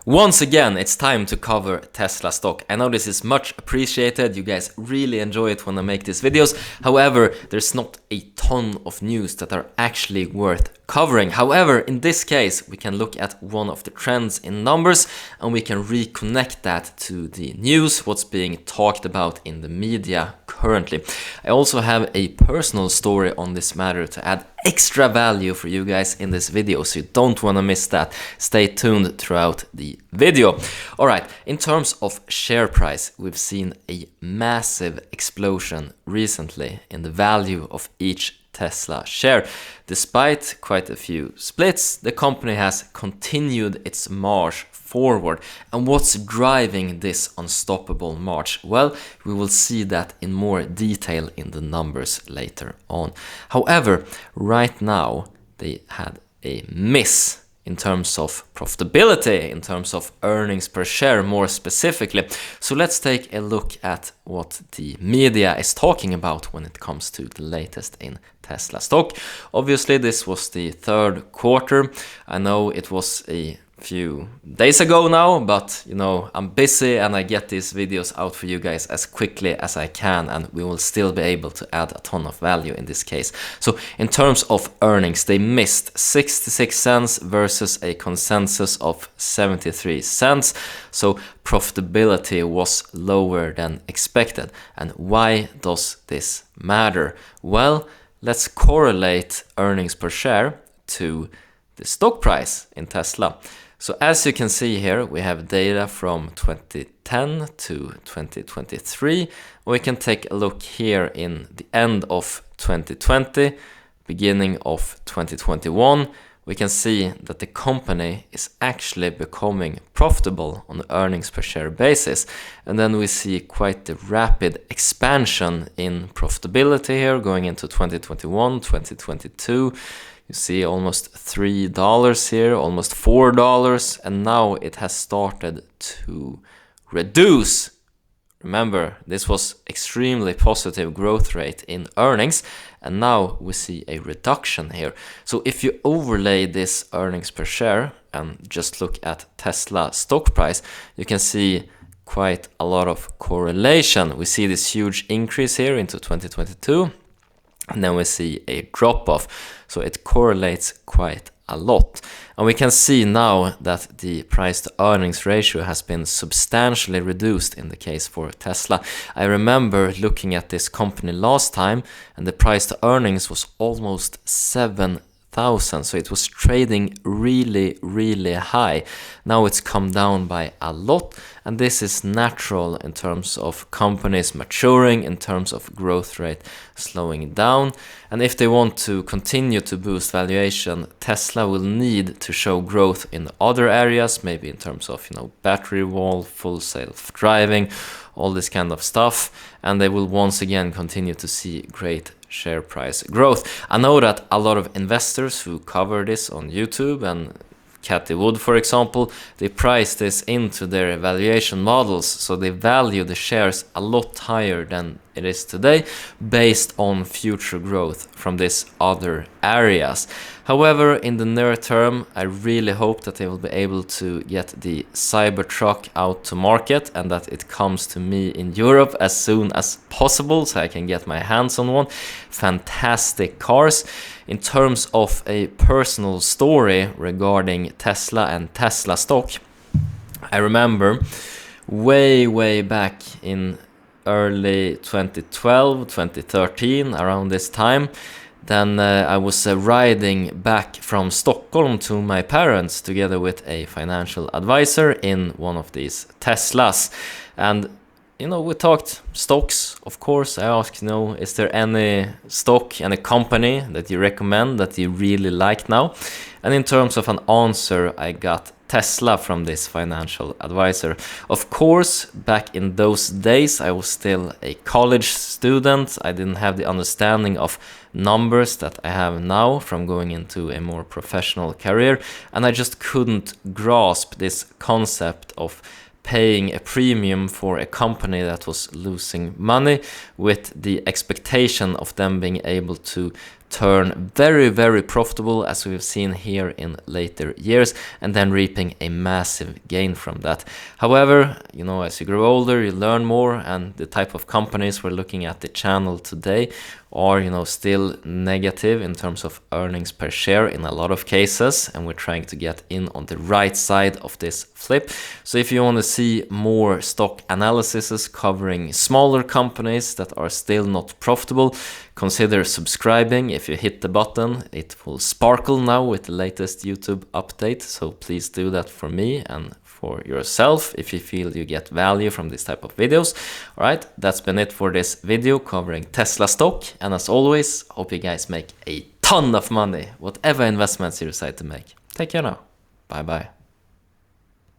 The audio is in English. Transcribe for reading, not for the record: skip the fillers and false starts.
Once again, it's time to cover Tesla stock. I know this is much appreciated, you guys really enjoy it when I make these videos. However, there's not a ton of news that are actually worth covering. However, in this case, we can look at one of the trends in numbers and we can reconnect that to the news, what's being talked about in the media currently. I also have a personal story on this matter to add extra value for you guys in this video, so you don't want to miss that. Stay tuned throughout the video. Alright, in terms of share price, we've seen a massive explosion recently in the value of each Tesla share. Despite quite a few splits, the company has continued its march forward. And what's driving this unstoppable march? Well, we will see that in more detail in the numbers later on. However, right now they had a miss in terms of profitability, in terms of earnings per share more specifically. So let's take a look at what the media is talking about when it comes to the latest in Tesla stock. Obviously, this was the third quarter. I know it was a few days ago now, but you know, I'm busy and I get these videos out for you guys as quickly as I can, and we will still be able to add a ton of value in this case. So in terms of earnings, they missed 66 cents versus a consensus of 73 cents. So profitability was lower than expected. And why does this matter? Well, let's correlate earnings per share to the stock price in Tesla. So as you can see here, we have data from 2010 to 2023. We can take a look here in the end of 2020, beginning of 2021. We can see that the company is actually becoming profitable on the earnings per share basis. And then we see quite the rapid expansion in profitability here going into 2021, 2022. You see almost $3 here, almost $4, and now it has started to reduce. Remember, this was extremely positive growth rate in earnings, and now we see a reduction here. So if you overlay this earnings per share and just look at Tesla stock price, you can see quite a lot of correlation. We see this huge increase here into 2022. And then we see a drop-off, so it correlates quite a lot. And we can see now that the price-to-earnings ratio has been substantially reduced in the case for Tesla. I remember looking at this company last time, and the price-to-earnings was almost 7,000, so it was trading really high. Now it's come down by a lot, and this is natural in terms of companies maturing, in terms of growth rate slowing down. And if they want to continue to boost valuation, Tesla will need to show growth in other areas, maybe in terms of, you know, battery wall, full self-driving, all this kind of stuff, and they will once again continue to see great share price growth. I know that a lot of investors who cover this on YouTube, and Cathie Wood, for example, they price this into their valuation models, so they value the shares a lot higher than it is today based on future growth from these other areas. However, in the near term, I really hope that they will be able to get the Cybertruck out to market and that it comes to me in Europe as soon as possible so I can get my hands on one. Fantastic cars. In terms of a personal story regarding Tesla and Tesla stock, I remember way back in early 2012, 2013, around this time, then I was riding back from Stockholm to my parents together with a financial advisor in one of these Teslas. And you know, we talked stocks, of course. I asked, you know, is there any stock, any company that you recommend that you really like now? And in terms of an answer, I got Tesla from this financial advisor. Of course, back in those days, I was still a college student. I didn't have the understanding of numbers that I have now from going into a more professional career. And I just couldn't grasp this concept of paying a premium for a company that was losing money with the expectation of them being able to turn very, very profitable, as we've seen here in later years, and then reaping a massive gain from that. However, you know, as you grow older, you learn more, and the type of companies we're looking at the channel today are, you know, still negative in terms of earnings per share in a lot of cases, and we're trying to get in on the right side of this flip. So if you want to see more stock analyses covering smaller companies that are still not profitable, consider subscribing. If you hit the button, it will sparkle now with the latest YouTube update, so please do that for me and for yourself if you feel you get value from this type of videos. Alright, that's been it for this video covering Tesla stock, and as always, hope you guys make a ton of money, whatever investments you decide to make. Take care now. Bye bye.